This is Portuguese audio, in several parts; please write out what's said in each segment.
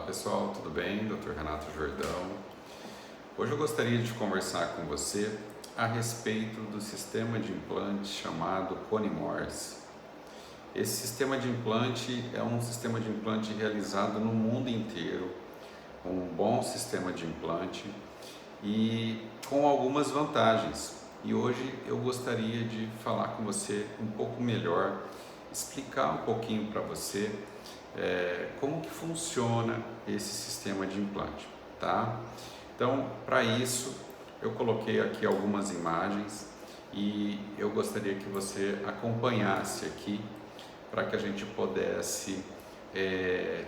Olá pessoal, tudo bem? Dr. Renato Jordão. Hoje eu gostaria de conversar com você a respeito do sistema de implante chamado Cone-Morse. Esse sistema de implante é um sistema de implante realizado no mundo inteiro, um bom sistema de implante e com algumas vantagens. E hoje eu gostaria de falar com você um pouco melhor, explicar um pouquinho para você como que funciona esse sistema de implante, tá? Então, para isso, eu coloquei aqui algumas imagens e eu gostaria que você acompanhasse aqui para que a gente pudesse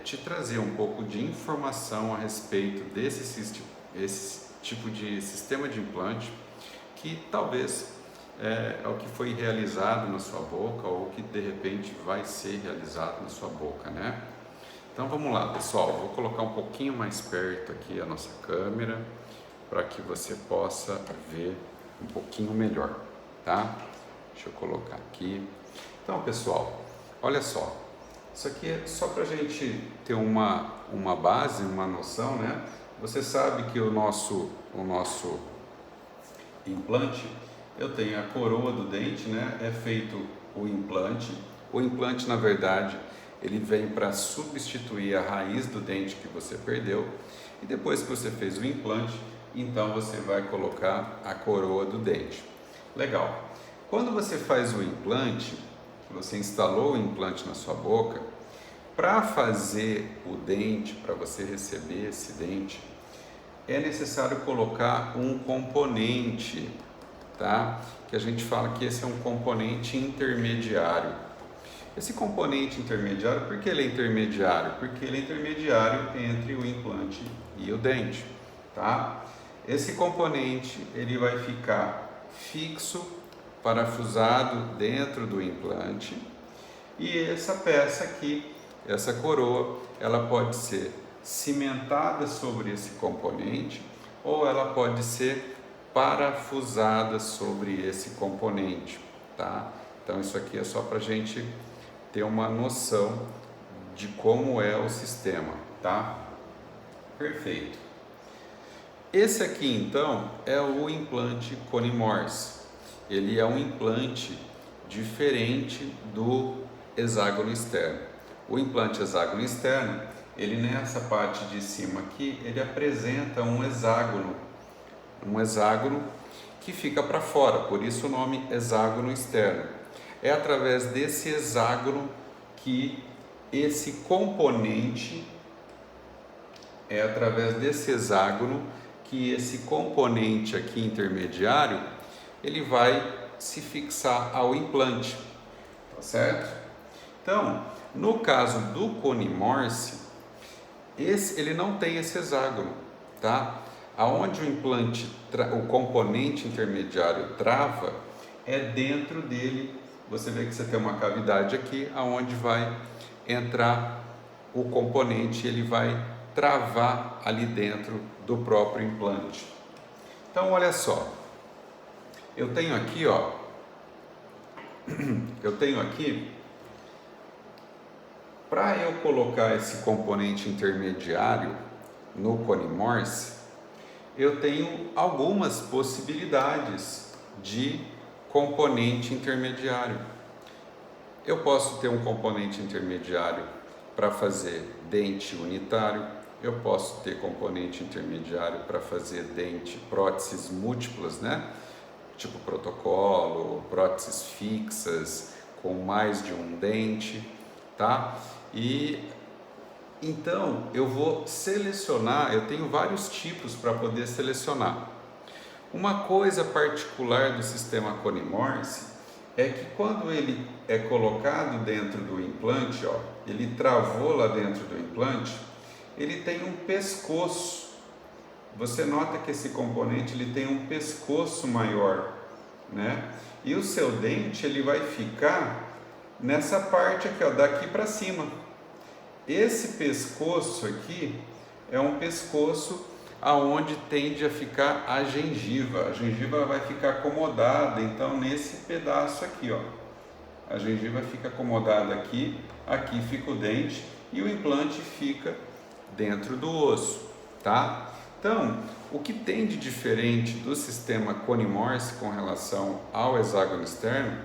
te trazer um pouco de informação a respeito esse tipo de sistema de implante que talvez é o que foi realizado na sua boca ou que de repente vai ser realizado na sua boca, né? Então vamos lá, pessoal, vou colocar um pouquinho mais perto aqui a nossa câmera para que você possa ver um pouquinho melhor, tá? Deixa eu colocar aqui. Então, pessoal, olha só, isso aqui é só para a gente ter uma base, uma noção, né? Você sabe que o nosso implante, eu tenho a coroa do dente, né? É feito o implante. O implante, na verdade, ele vem para substituir a raiz do dente que você perdeu. E depois que você fez o implante, então você vai colocar a coroa do dente. Legal. Quando você faz o implante, você instalou o implante na sua boca, para fazer o dente, para você receber esse dente, é necessário colocar um componente, tá? Que a gente fala que esse é um componente intermediário. Esse componente intermediário, por que ele é intermediário? Porque ele é intermediário entre o implante e o dente, tá? Esse componente, ele vai ficar fixo, parafusado dentro do implante, e essa peça aqui, essa coroa, ela pode ser cimentada sobre esse componente ou ela pode ser parafusada sobre esse componente, tá? Então isso aqui é só para a gente ter uma noção de como é o sistema, tá? Perfeito. Esse aqui então é o implante Cone-Morse. Ele é um implante diferente do hexágono externo. O implante hexágono externo, ele nessa parte de cima aqui, ele apresenta um hexágono que fica para fora, por isso o nome hexágono externo. É através desse hexágono que esse componente, aqui intermediário, ele vai se fixar ao implante, tá certo? Então, no caso do Cone-Morse, ele não tem esse hexágono, tá? Aonde o implante, o componente intermediário trava, é dentro dele. Você vê que você tem uma cavidade aqui, aonde vai entrar o componente, ele vai travar ali dentro do próprio implante. Então, olha só, eu tenho aqui, para eu colocar esse componente intermediário no Cone-Morse, eu tenho algumas possibilidades de componente intermediário. Eu posso ter um componente intermediário para fazer dente unitário, eu posso ter componente intermediário para fazer próteses múltiplas, né? Tipo protocolo, próteses fixas com mais de um dente, tá? E então eu vou selecionar, eu tenho vários tipos para poder selecionar. Uma coisa particular do sistema Cone-Morse é que quando ele é colocado dentro do implante, ele travou lá dentro do implante, ele tem um pescoço. Você nota que esse componente ele tem um pescoço maior, né? E o seu dente ele vai ficar nessa parte aqui, daqui para cima. Esse pescoço aqui é um pescoço aonde tende a ficar a gengiva. A gengiva vai ficar acomodada, então nesse pedaço aqui, a gengiva fica acomodada aqui, aqui fica o dente e o implante fica dentro do osso, tá? Então, o que tem de diferente do sistema Cone-Morse com relação ao hexágono externo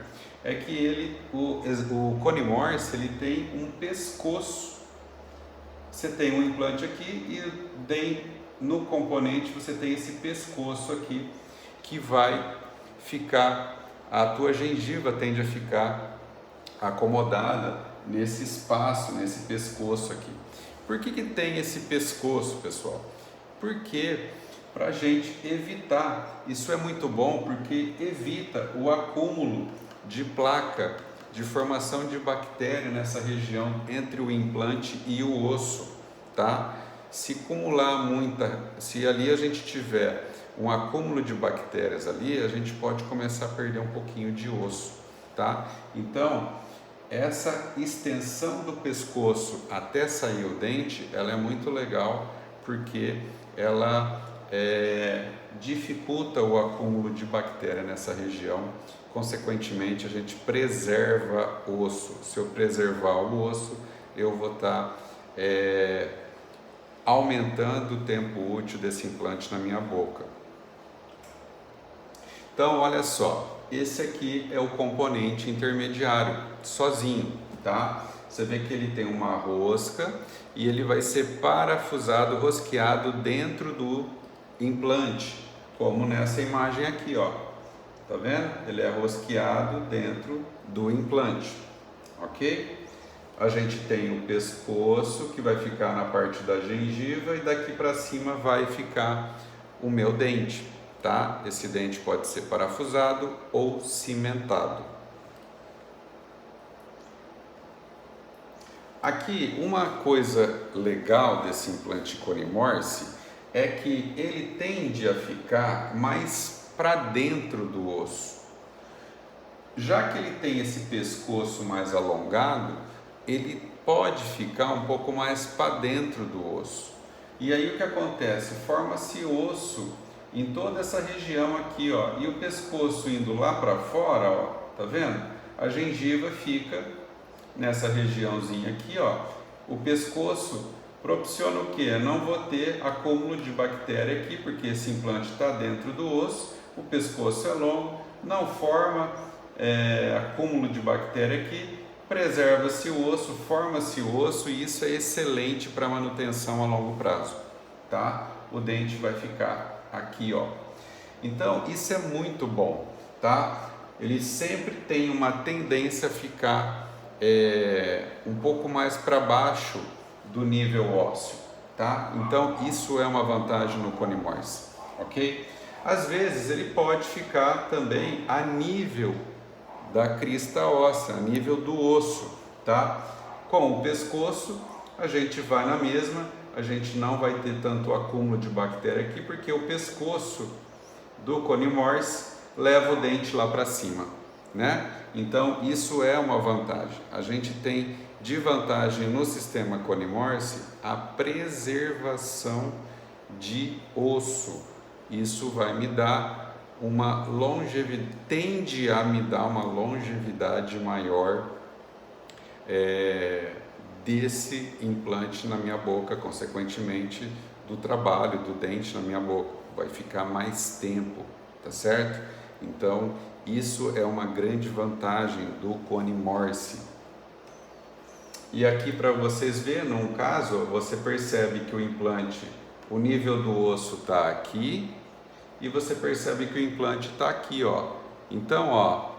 é que o Cone-Morse ele tem um pescoço. Você tem um implante aqui e no componente você tem esse pescoço aqui que vai ficar, a tua gengiva tende a ficar acomodada nesse espaço, nesse pescoço aqui. Por que tem esse pescoço, pessoal? Porque para a gente evitar, isso é muito bom porque evita o acúmulo de placa, de formação de bactéria nessa região entre o implante e o osso, tá? Se ali a gente tiver um acúmulo de bactérias ali, a gente pode começar a perder um pouquinho de osso, tá? Então, essa extensão do pescoço até sair o dente, ela é muito legal porque ela dificulta o acúmulo de bactéria nessa região. Consequentemente, a gente preserva o osso. Se eu preservar o osso, eu vou estar aumentando o tempo útil desse implante na minha boca. Então, olha só, esse aqui é o componente intermediário, sozinho, tá? Você vê que ele tem uma rosca e ele vai ser parafusado, rosqueado dentro do implante, como nessa imagem aqui, ó. Tá vendo? Ele é rosqueado dentro do implante, ok? A gente tem o pescoço que vai ficar na parte da gengiva e daqui para cima vai ficar o meu dente, tá? Esse dente pode ser parafusado ou cimentado. Aqui, uma coisa legal desse implante Cone-Morse é que ele tende a ficar mais para dentro do osso. Já que ele tem esse pescoço mais alongado, ele pode ficar um pouco mais para dentro do osso. E aí o que acontece? Forma-se osso em toda essa região aqui, ó, e o pescoço indo lá para fora, ó, tá vendo? A gengiva fica nessa regiãozinha aqui, ó. O pescoço propiciona o que? Eu não vou ter acúmulo de bactéria aqui, porque esse implante está dentro do osso, o pescoço é longo, não forma acúmulo de bactéria aqui, preserva-se o osso, forma-se o osso e isso é excelente para manutenção a longo prazo, tá? O dente vai ficar aqui, ó. Então, isso é muito bom, tá? Ele sempre tem uma tendência a ficar um pouco mais para baixo do nível ósseo, tá? Então, isso é uma vantagem no Cone-Morse, ok? Às vezes, ele pode ficar também a nível da crista óssea, a nível do osso, tá? Com o pescoço, a gente vai na mesma, a gente não vai ter tanto acúmulo de bactéria aqui, porque o pescoço do Cone-Morse leva o dente lá para cima, né? Então, isso é uma vantagem. A gente tem de vantagem no sistema Cone-Morse a preservação de osso. Isso vai me dar uma longevidade, tende a me dar uma longevidade maior desse implante na minha boca, consequentemente do trabalho do dente na minha boca, vai ficar mais tempo, tá certo? Então isso é uma grande vantagem do Cone-Morse. E aqui para vocês verem, num caso, você percebe que o implante, o nível do osso está aqui e você percebe que o implante está aqui, ó. Então, ó,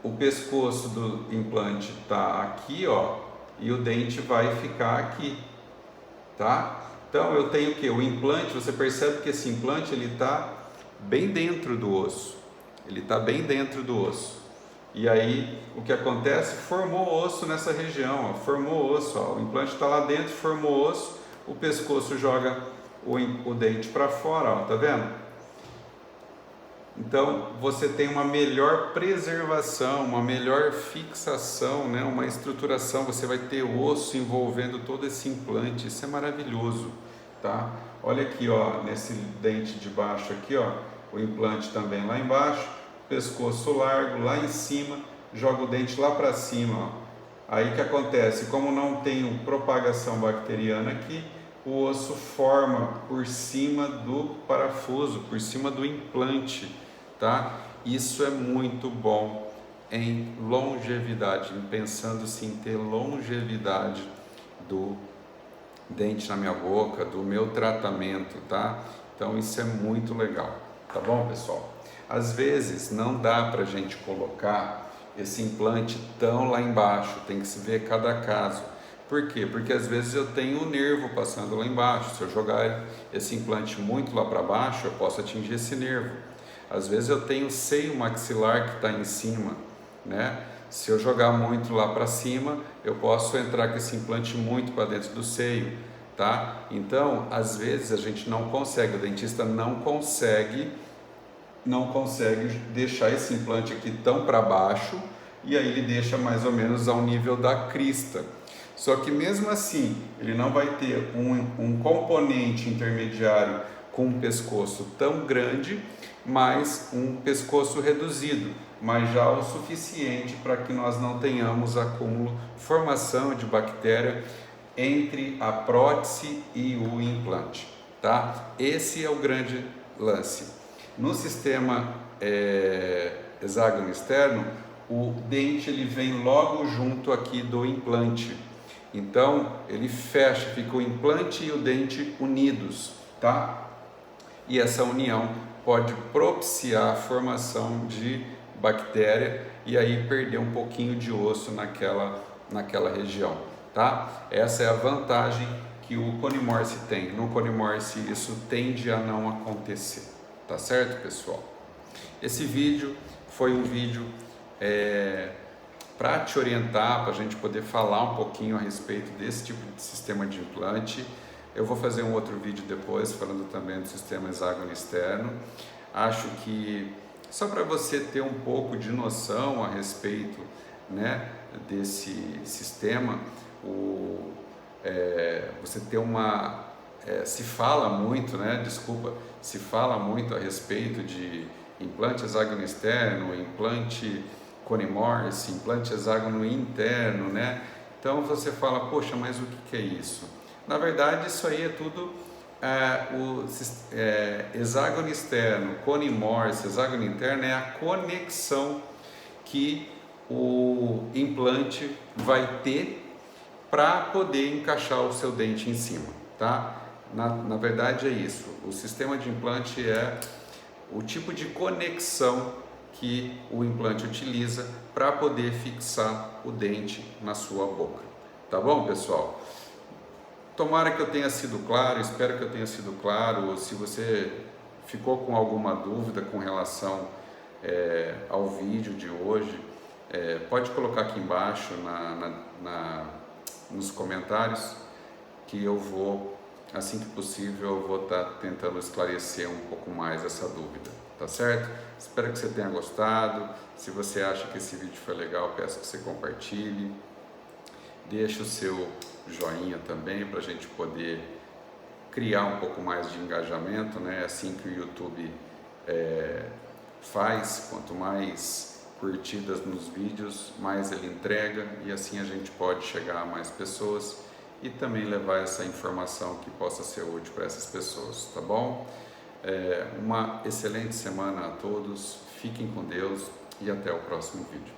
o pescoço do implante está aqui, ó, e o dente vai ficar aqui, tá? Então, eu tenho o que? O implante, você percebe que esse implante ele está bem dentro do osso, ele está bem dentro do osso. E aí, o que acontece? Formou osso nessa região, ó, formou osso, ó, o implante está lá dentro, formou osso, o pescoço joga o dente para fora, ó, tá vendo? Então você tem uma melhor preservação, uma melhor fixação, né? Uma estruturação, você vai ter osso envolvendo todo esse implante, isso é maravilhoso, tá? Olha aqui, ó, nesse dente de baixo aqui, ó, o implante também lá embaixo, pescoço largo lá em cima, joga o dente lá para cima, ó. Aí que acontece, como não tem propagação bacteriana aqui, o osso forma por cima do parafuso, por cima do implante, tá? Isso é muito bom em longevidade, pensando-se em ter longevidade do dente na minha boca, do meu tratamento, tá? Então isso é muito legal, tá bom, pessoal? Às vezes não dá pra gente colocar esse implante tão lá embaixo, tem que se ver cada caso. Por quê? Porque às vezes eu tenho um nervo passando lá embaixo, se eu jogar esse implante muito lá para baixo, eu posso atingir esse nervo. Às vezes eu tenho seio maxilar que está em cima, né? Se eu jogar muito lá para cima, eu posso entrar com esse implante muito para dentro do seio, tá? Então, às vezes a gente não consegue, o dentista não consegue deixar esse implante aqui tão para baixo, e aí ele deixa mais ou menos ao nível da crista. Só que mesmo assim, ele não vai ter um componente intermediário com um pescoço tão grande, mas um pescoço reduzido, mas já o suficiente para que nós não tenhamos acúmulo, formação de bactéria entre a prótese e o implante, tá? Esse é o grande lance. No sistema hexágono externo, o dente ele vem logo junto aqui do implante. Então, ele fecha, fica o implante e o dente unidos, tá? E essa união pode propiciar a formação de bactéria e aí perder um pouquinho de osso naquela região, tá? Essa é a vantagem que o Cone Morse tem. No Cone Morse isso tende a não acontecer, tá certo, pessoal? Esse vídeo foi um vídeo para te orientar, para a gente poder falar um pouquinho a respeito desse tipo de sistema de implante. Eu vou fazer um outro vídeo depois falando também do sistema hexágono externo. Acho que só para você ter um pouco de noção a respeito, né, desse sistema, você ter se fala muito, né, se fala muito a respeito de implante hexágono externo, implante Cone Morse, implante hexágono interno, né? Então você fala, poxa, mas o que é isso? Na verdade, isso aí é tudo hexágono externo, Cone Morse, hexágono interno é a conexão que o implante vai ter para poder encaixar o seu dente em cima, tá? Na verdade é isso, o sistema de implante é o tipo de conexão que o implante utiliza para poder fixar o dente na sua boca, tá bom, pessoal? Tomara que eu tenha sido claro, espero que eu tenha sido claro. Se você ficou com alguma dúvida com relação ao vídeo de hoje, pode colocar aqui embaixo nos comentários, que eu vou, assim que possível, eu vou estar tentando esclarecer um pouco mais essa dúvida, tá certo? Espero que você tenha gostado. Se você acha que esse vídeo foi legal, peço que você compartilhe, deixe o seu joinha também para a gente poder criar um pouco mais de engajamento, né? Assim que o YouTube faz, quanto mais curtidas nos vídeos, mais ele entrega, e assim a gente pode chegar a mais pessoas e também levar essa informação que possa ser útil para essas pessoas, tá bom? Uma excelente semana a todos, fiquem com Deus e até o próximo vídeo.